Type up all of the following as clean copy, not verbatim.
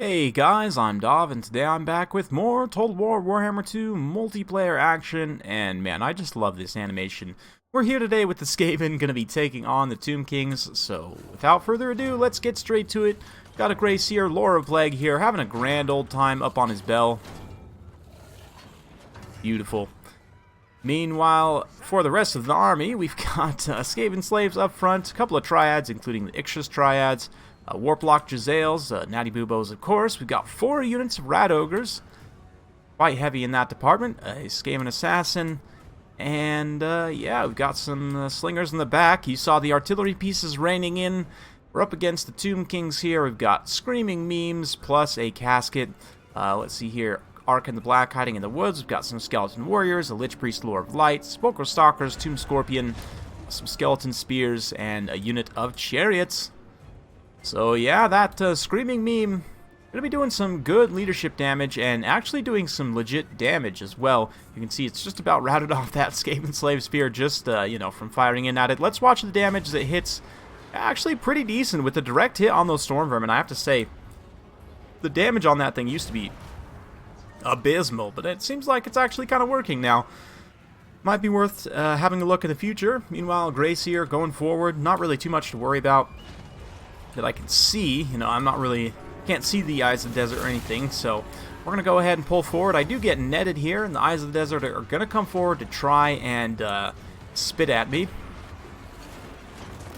Hey guys, I'm Dov, and today I'm back with more Total War Warhammer 2 multiplayer action, and man, I just love this animation. We're here today with the Skaven, gonna be taking on the Tomb Kings, so without further ado, let's get straight to it. Got a Grey Seer, Laura Plague here, having a grand old time up on his bell. Beautiful. Meanwhile, for the rest of the army, we've got Skaven slaves up front, a couple of triads, including the Ixchus triads, Warplock Jezzails, Natty Boobos, of course. We've got 4 units of Rat Ogres, quite heavy in that department, a Skaven Assassin, and yeah, we've got some slingers in the back. You saw the artillery pieces raining in. We're up against the Tomb Kings here. We've got Screaming Memes plus a Casket. Let's see here. Ark and the Black hiding in the woods. We've got some Skeleton Warriors, a Lich Priest Lore of Light, Sepulchral Stalkers, Tomb Scorpion, some Skeleton Spears, and a unit of Chariots. So yeah, that Screaming Meme going to be doing some good leadership damage and actually doing some legit damage as well. You can see it's just about routed off that Skaven Slave Spear just, you know, from firing in at it. Let's watch the damage that hits. Actually pretty decent with the direct hit on those Storm Vermin. I have to say, the damage on that thing used to be abysmal, but it seems like it's actually kind of working now. Might be worth having a look in the future. Meanwhile, Grey Seer going forward, not really too much to worry about that I can see. You know, I'm not really, can't see the Eyes of the Desert or anything, so we're going to go ahead and pull forward. I do get netted here, and the Eyes of the Desert are going to come forward to try and spit at me.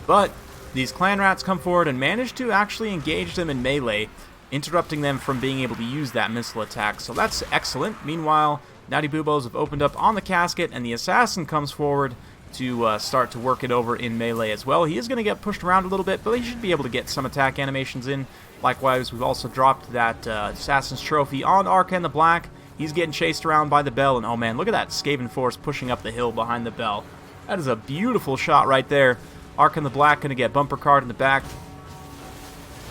But these clan rats come forward and manage to actually engage them in melee, interrupting them from being able to use that missile attack, so that's excellent. Meanwhile, Natty Boobos have opened up on the casket, and the assassin comes forward to start to work it over in melee as well. He is going to get pushed around a little bit, but he should be able to get some attack animations in. Likewise, we've also dropped that Assassin's Trophy on Ark and the Black. He's getting chased around by the bell, and oh man, look at that Skaven force pushing up the hill behind the bell. That is a beautiful shot right there. Ark and the Black going to get bumper card in the back.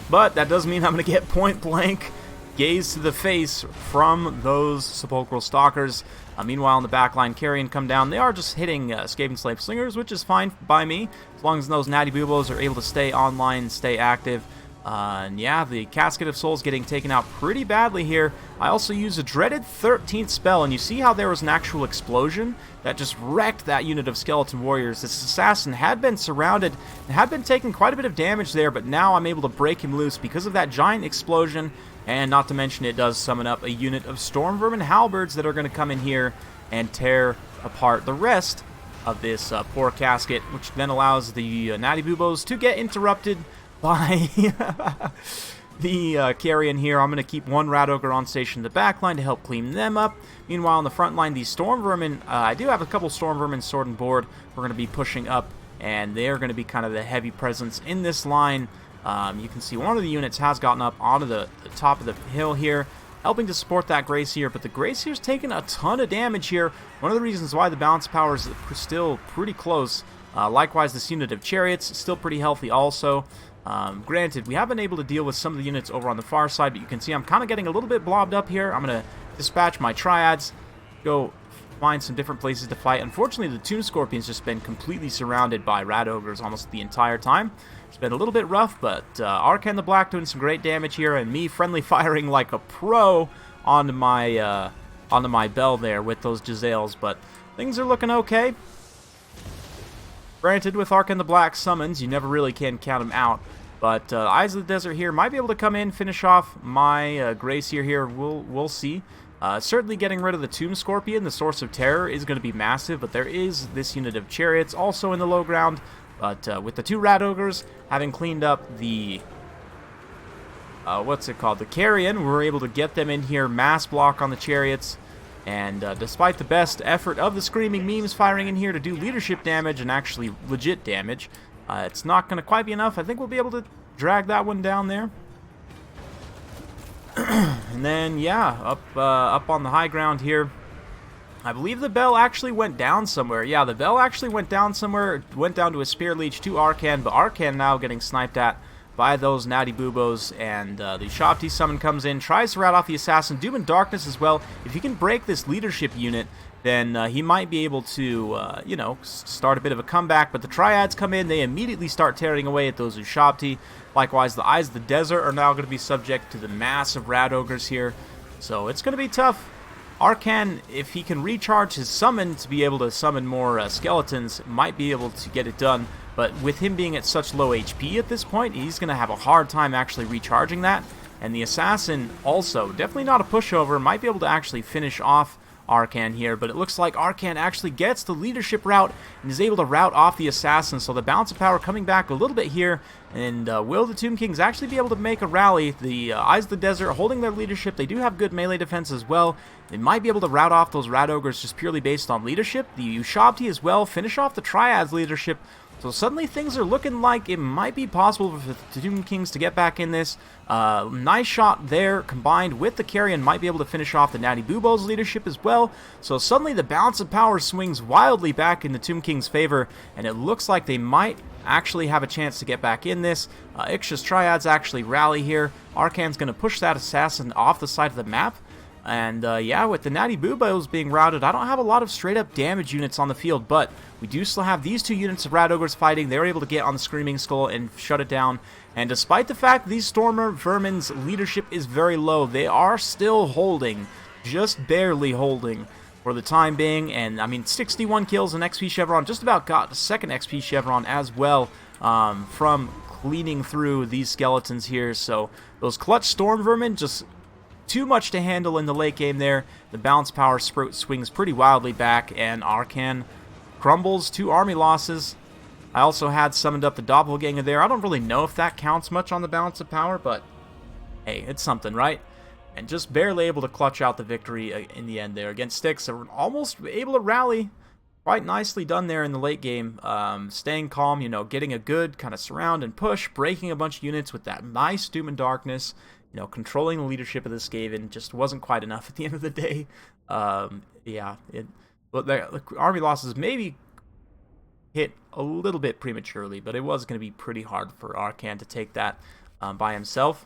But that does mean I'm going to get point blank gaze to the face from those Sepulchral Stalkers. Meanwhile, in the backline, Carrion come down. They are just hitting Skaven Slave Slingers, which is fine by me, as long as those Natty Boobos are able to stay online, stay active. And yeah, the Casket of Souls getting taken out pretty badly here. I also used a dreaded 13th spell, and you see how there was an actual explosion that just wrecked that unit of Skeleton Warriors. This assassin had been surrounded and had been taking quite a bit of damage there, but now I'm able to break him loose because of that giant explosion. And not to mention, it does summon up a unit of Storm Vermin Halberds that are going to come in here and tear apart the rest of this poor casket, which then allows the Natty Boobos to get interrupted by the Carrion here. I'm going to keep one Rat Ogre on station in the back line to help clean them up. Meanwhile, on the front line, these Storm Vermin, I do have a couple Storm Vermin sword and board. We're going to be pushing up, and they're going to be kind of the heavy presence in this line. You can see one of the units has gotten up onto the top of the hill here, helping to support that Grey Seer, but the Grey Seer's taken a ton of damage here. One of the reasons why the balance power is still pretty close. Likewise, this unit of Chariots is still pretty healthy also. Granted, we have been able to deal with some of the units over on the far side, but you can see I'm kind of getting a little bit blobbed up here. I'm going to dispatch my Triads, go find some different places to fight. Unfortunately, the Tomb Scorpion's just been completely surrounded by Rat Ogres almost the entire time. It's been a little bit rough, but Ark and the Black doing some great damage here, and me friendly firing like a pro onto my bell there with those Jezzails, but things are looking okay. Granted, with Ark and the Black summons, you never really can count them out, but Eyes of the Desert here might be able to come in, finish off my Grey Seer here. We'll see. Certainly getting rid of the Tomb Scorpion, the Source of Terror, is going to be massive, but there is this unit of Chariots also in the low ground. But with the 2 Rat Ogres having cleaned up the, the Carrion, we're able to get them in here, mass block on the Chariots. And despite the best effort of the Screaming Memes firing in here to do leadership damage and actually legit damage, it's not going to quite be enough. I think we'll be able to drag that one down there. And then, yeah, up on the high ground here, I believe the bell actually went down somewhere. Yeah, the bell actually went down somewhere. It went down to a Spear Leech to Arkan, but Arkan now getting sniped at by those Natty Boobos, and the Shopti summon comes in, tries to rat off the Assassin. Doom and Darkness as well. If you can break this leadership unit, then he might be able to, you know, start a bit of a comeback. But the Triads come in, they immediately start tearing away at those Ushabti. Likewise, the Eyes of the Desert are now going to be subject to the massive Rat Ogres here. So it's going to be tough. Arcan, if he can recharge his summon to be able to summon more skeletons, might be able to get it done. But with him being at such low HP at this point, he's going to have a hard time actually recharging that. And the Assassin also, definitely not a pushover, might be able to actually finish off Arcan here, but it looks like Arcan actually gets the leadership route and is able to route off the Assassin, so the balance of power coming back a little bit here, and will the Tomb Kings actually be able to make a rally? The Eyes of the Desert holding their leadership. They do have good melee defense as well. They might be able to rout off those Rat Ogres just purely based on leadership. The Ushabti as well finish off the Triads leadership. So suddenly things are looking like it might be possible for the Tomb Kings to get back in this. Nice shot there, combined with the Carrion, might be able to finish off the Natty Boobo's leadership as well. So suddenly the balance of power swings wildly back in the Tomb Kings' favor, and it looks like they might actually have a chance to get back in this. Ixchia's Triads actually rally here. Arcan's going to push that Assassin off the side of the map. And yeah, with the Natty Boobos being routed, I don't have a lot of straight-up damage units on the field, but we do still have these two units of Rat Ogres fighting. They were able to get on the Screaming Skull and shut it down. And despite the fact these Stormer Vermin's leadership is very low, they are still holding, just barely holding for the time being. And I mean, 61 kills and XP Chevron, just about got the second XP Chevron as well from cleaning through these skeletons here. So those clutch Storm Vermin just too much to handle in the late game there. The balance power swings pretty wildly back, and Arcan crumbles 2 army losses. I also had summoned up the Doppelganger there. I don't really know if that counts much on the balance of power, but hey, it's something, right? And just barely able to clutch out the victory in the end there against Styx. So we're almost able to rally. Quite nicely done there in the late game. Staying calm, you know, getting a good kind of surround and push, breaking a bunch of units with that nice Doom and Darkness. You know, controlling the leadership of the Skaven just wasn't quite enough at the end of the day. Yeah, but the army losses maybe hit a little bit prematurely, but it was going to be pretty hard for Arcan to take that by himself.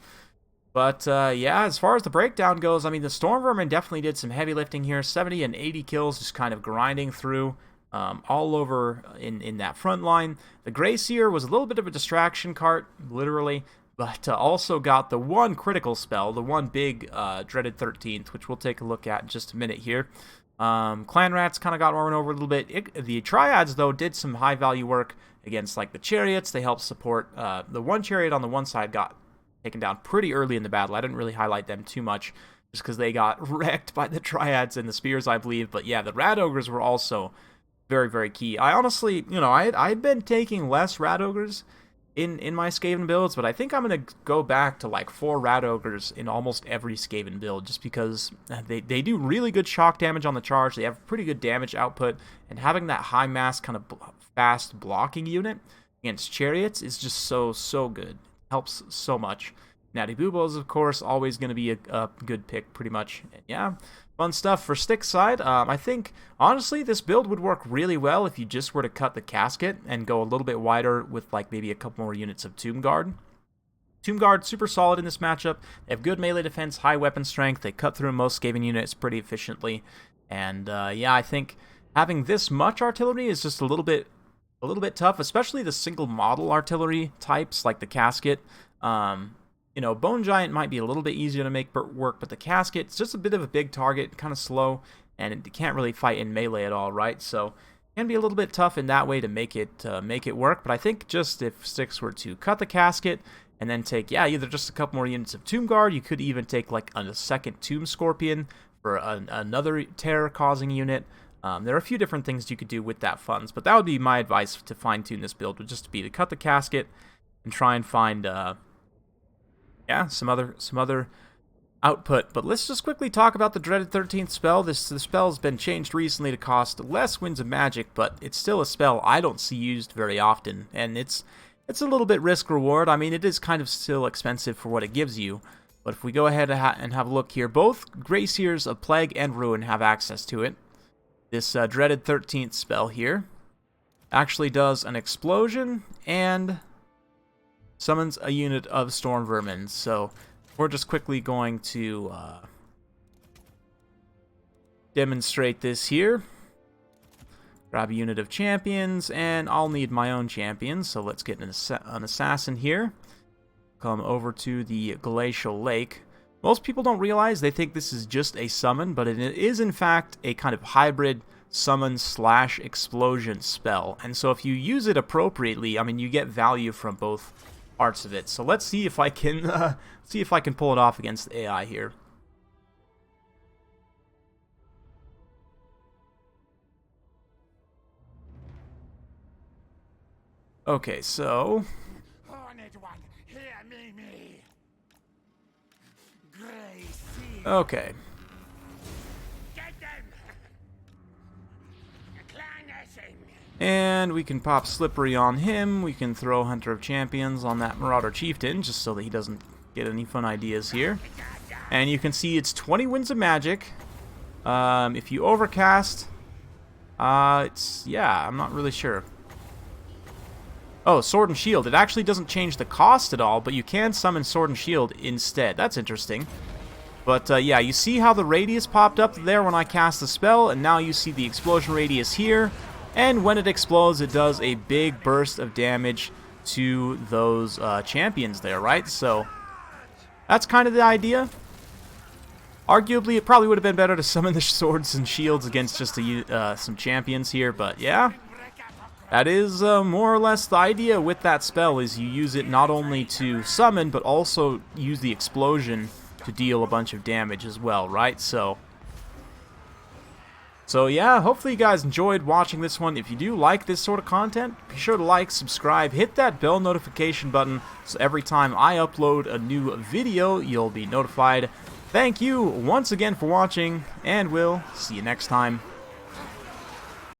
But yeah, as far as the breakdown goes, I mean, the Storm Vermin definitely did some heavy lifting here. 70 and 80 kills, just kind of grinding through all over in that front line. The Grey Seer was a little bit of a distraction cart, literally, but also got the one critical spell, the one big dreaded 13th, which we'll take a look at in just a minute here. Clan Rats kind of got run over a little bit. The Triads, though, did some high-value work against, like, the Chariots. They helped support. The one Chariot on the one side got taken down pretty early in the battle. I didn't really highlight them too much, just because they got wrecked by the Triads and the Spears, I believe. But yeah, the Rat Ogres were also very, very key. I honestly, you know, I'd been taking less Rat Ogres in my Skaven builds, but I think I'm going to go back to like 4 Rat Ogres in almost every Skaven build, just because they do really good shock damage on the charge. They have pretty good damage output, and having that high mass kind of fast blocking unit against Chariots is just so good. Helps so much. Natty Boobos, of course, always going to be a good pick, pretty much. And yeah, fun stuff for Styx side. I think, honestly, this build would work really well if you just were to cut the casket and go a little bit wider with, like, maybe a couple more units of Tomb Guard. Tomb Guard, super solid in this matchup. They have good melee defense, high weapon strength. They cut through most Skaven units pretty efficiently. And, yeah, I think having this much artillery is just a little bit tough, especially the single model artillery types, like the casket. You know, Bone Giant might be a little bit easier to make work, but the casket, it's just a bit of a big target, kind of slow, and it can't really fight in melee at all, right? So it can be a little bit tough in that way to make it work. But I think just if Styx were to cut the casket and then take, yeah, either just a couple more units of Tomb Guard, you could even take like a second Tomb Scorpion for another terror-causing unit. There are a few different things you could do with that funds, but that would be my advice to fine-tune this build, would just be to cut the casket and try and find yeah, some other output. But let's just quickly talk about the dreaded 13th spell. The spell's been changed recently to cost less Winds of Magic, but it's still a spell I don't see used very often, and it's a little bit risk-reward. I mean, it is kind of still expensive for what it gives you, but if we go ahead and have a look here, both Grey Seers of Plague and Ruin have access to it. This dreaded 13th spell here actually does an explosion and summons a unit of Storm Vermin. So we're just quickly going to demonstrate this here. Grab a unit of champions, and I'll need my own champions, so let's get an assassin here. Come over to the Glacial Lake. Most people don't realize, they think this is just a summon, but it is in fact a kind of hybrid summon / explosion spell. And so if you use it appropriately, I mean, you get value from both parts of it. So let's see if I can pull it off against the AI here. Okay, so okay. And we can pop Slippery on him. We can throw Hunter of Champions on that Marauder Chieftain, just so that he doesn't get any fun ideas here. And you can see it's 20 Winds of Magic. If you overcast, yeah, I'm not really sure. Oh, Sword and Shield. It actually doesn't change the cost at all, but you can summon Sword and Shield instead. That's interesting. But yeah, you see how the radius popped up there when I cast the spell, and now you see the explosion radius here. And when it explodes, it does a big burst of damage to those champions there, right? So that's kind of the idea. Arguably, it probably would have been better to summon the Swords and Shields against just some champions here, but yeah. That is more or less the idea with that spell, is you use it not only to summon, but also use the explosion to deal a bunch of damage as well, right? So yeah, hopefully you guys enjoyed watching this one. If you do like this sort of content, be sure to like, subscribe, hit that bell notification button, so every time I upload a new video, you'll be notified. Thank you once again for watching, and we'll see you next time.